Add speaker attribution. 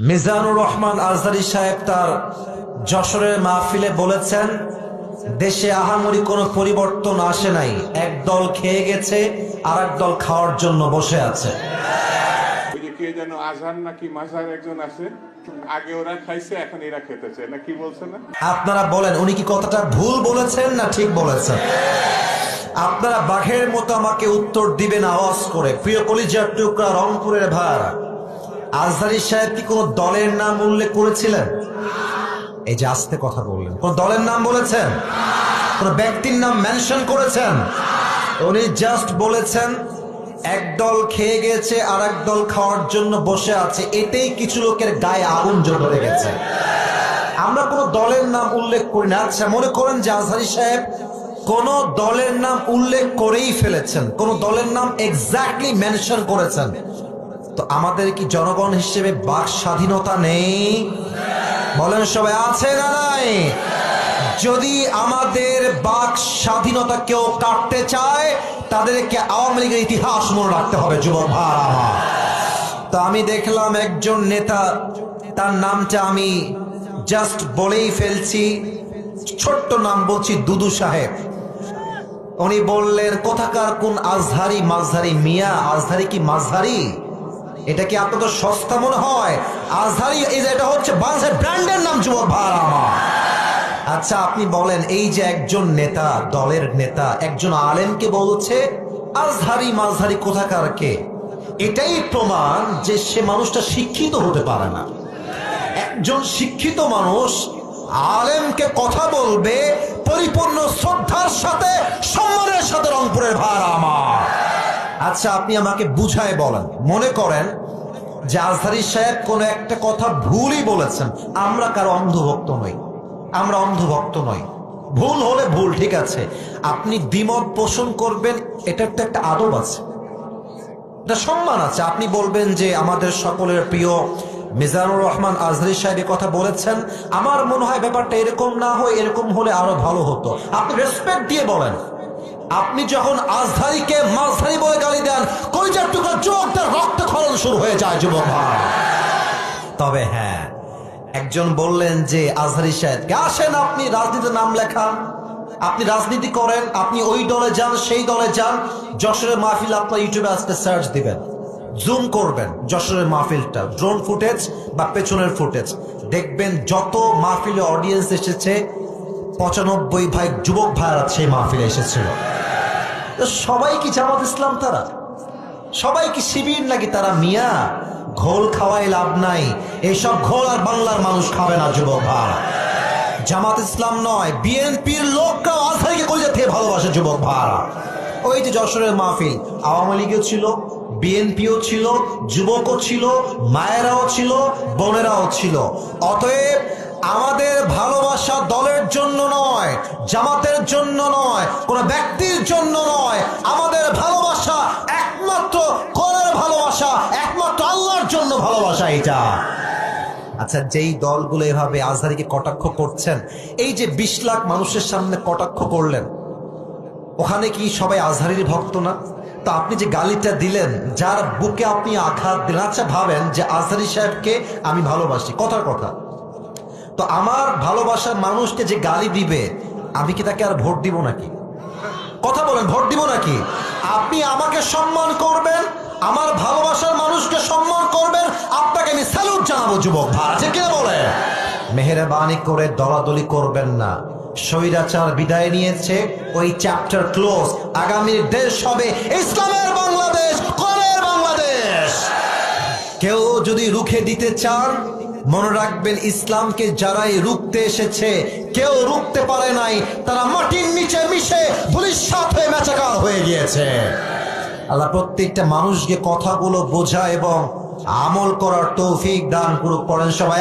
Speaker 1: মিজানুর রহমান আজহারী সাহেব তার যশোরের মাহফিলে বলেছেন, দেশে আহামরি কোনো পরিবর্তন আসে নাই, এক দল খেয়ে গেছে আর এক দল খাওয়ার জন্য বসে আছে।
Speaker 2: কে যেন আজহার নাকি মাজার একজন আছে, আগে ওরা খাইছে এখন এরা খেতেছে না, কি বলছে না?
Speaker 1: আপনারা বলেন উনি কি কথাটা ভুল বলেছেন না ঠিক বলেছেন? আপনারা বাঘের মতো আমাকে উত্তর দিবেন আওয়াজ করে। প্রিয় কলিজার টুকরা রংপুরের ভাইরা, আজহারী সাহেব কি কোন দলের নাম উল্লেখ করেছিলেন? এই যে আস্তে কথা বললেন, কোন দলের নাম বলেছেন? কোন ব্যক্তির নাম মেনশন করেছেন? উনি জাস্ট বলেছেন এক দল খেয়ে গেছে আর এক দল খাওয়ার জন্য বসে আছে, এতেই কিছু লোকের গায়ে আগুন জ্বলে গেছে। আমরা কোন দলের নাম উল্লেখ করি না। আচ্ছা, মনে করেন যে আজহারী সাহেব কোন দলের নাম উল্লেখ করেই ফেলেছেন, কোন দলের নাম এক্স্যাক্টলি মেনশন করেছেন, তো আমাদের কি জনগণ হিসেবে বাক স্বাধীনতা নেই? বলেন সবাই, আছে না নাই? যদি আমাদের বাক স্বাধীনতা কেউ কাটতে চায়, তাদেরকে আওয়ামী লীগের ইতিহাস মনে রাখতে হবে। যুবক ভাইরা আমার, তো আমি দেখলাম একজন নেতা, তার নামটা আমি জাস্ট বলেই ফেলছি, ছোট্ট নাম বলছি, দুদু সাহেব। উনি বললেন কোথাকার কোন আজহারি মাঝহারি মিয়া, আজহারি কি মাঝহারি? এটা কি আপনাদের সস্তা মনে হয়? আজহারি এটা হচ্ছে বাংলাদেশের ব্র্যান্ডের নাম। যুবক ভাইরা আমার, আচ্ছা আপনি বলেন, এই যে একজন নেতা, দলের নেতা একজন আলেমকে বলছে আজহারি মাঝহারি কোথাকার কে, এটাই প্রমাণ যে সে মানুষটা শিক্ষিত হতে পারে না। একজন শিক্ষিত মানুষ আলেমকে কথা বলবে পরিপূর্ণ শ্রদ্ধার সাথে, সম্মানের সাথে। রংপুরের ভাইরা আমার, আচ্ছা আপনি আমাকে বুঝায় বলেন, মনে করেন যে আজহারী সাহেব কোন একটা কথা ভুলই বলেছেন, আমরা কারো অন্ধভক্ত নই, আমরা অন্ধভক্ত নই, ভুল হলে ভুল, ঠিক আছে, আপনি দ্বিমত পোষণ করবেন, এটার তো একটা আদব আছে, একটা সম্মান আছে। আপনি বলবেন যে আমাদের সকলের প্রিয় মিজানুর রহমান আজহারী সাহেব কথা বলেছেন, আমার মনে হয় ব্যাপারটা এরকম না হয়, এরকম হলে আরো ভালো হতো। আপনি রেসপেক্ট দিয়ে বলেন। আপনি যখন আজহারীকে মাঝহারি বলে গালি দেন, কলিজার টুকরা চোখ তার রক্তক্ষরণ শুরু হয়ে যায়। যুবক ভাই, তবে হ্যাঁ, একজন বললেন যে আজহারী সাহেবকে, আসেন আপনি রাজনীতির নাম লেখান, আপনি রাজনীতি করেন, আপনি ওই দলে যান, সেই দলে যান, যশোরের মাহফিল আপনার ইউটিউবে আজকে সার্চ দিবেন, জুম করবেন যশোরের মাহফিলটা, ড্রোন ফুটেজ বা পেছনের ফুটেজ দেখবেন, যত মাহফিলে অডিয়েন্স এসেছে 95 যুবক ভাইরা সেই মাহফিলে এসেছিল। সবাই কি জামাত ইসলাম? তারা সবাই কি শিবির নাকি? তারা মিয়া, ঘোল খাওয়াই লাভ নাই, এইসব ঘোল আর বাংলার মানুষ খাবে না। যুবক ভাই, জামাত ইসলাম নয়, বিএনপির লোকরাও আজহারীকে কলিজা থেকে ভালোবাসে। যুবক ভাইরা, ওই যে যশোরের মাহফিল, আওয়ামী লীগও ছিল, বিএনপিও ছিল, যুবকও ছিল, মায়েরাও ছিল, বোনেরাও ছিল। অতএব আমাদের ভালোবাসা দলের জন্য নয়, জামাতের জন্য নয়, কোন ব্যক্তির জন্য নয়, আমাদের ভালোবাসা একমাত্র কোরআনের ভালোবাসা, একমাত্র আল্লাহর জন্য ভালোবাসা। এটা আচ্ছা, যেই দলগুলো এভাবে আজহারীকে কটাক্ষ করছেন, এই যে 20 লাখ মানুষের সামনে কটাক্ষ করলেন, ওখানে কি সবাই আজহারীর ভক্ত না? তো আপনি যে গালিটা দিলেন, যার বুকে আপনি আঘাত দিলেন, আচ্ছা ভাবেন যে আজহারী সাহেবকে আমি ভালোবাসি, কথার কথা, তো আমার ভালোবাসার মানুষকে যে গালি দিবে, আমি কি তাকে আর ভোট দিব নাকি? কথা বলেন, ভোট দিব নাকি? আপনি আমাকে সম্মান করবেন, আমার ভালোবাসার মানুষকে সম্মান করবেন, আপনাকে আমি স্যালুট জানাবো। যুবক ভাই, ঠিক কিনা বলে? মেহেরবানি করে দলাদলি করবেন না। স্বৈরাচার বিদায় নিয়েছে, ওই চ্যাপ্টার ক্লোজ। আগামীর দেশ হবে ইসলামের বাংলাদেশ, কোরআনের বাংলাদেশ। কেউ যদি রুখে দিতে চান, মনে রাখবেন ইসলামকে যারাই রুখতে এসেছে, কেউ রুখতে পারে নাই, তারা মাটির নিচে মিশে ধূলিসাৎ হয়ে মেচাকার হয়ে গিয়েছে। আল্লাহ প্রত্যেকটা মানুষকে কথাগুলো বোঝা এবং আমল করার তৌফিক দান করুক। পড়েন সবাই।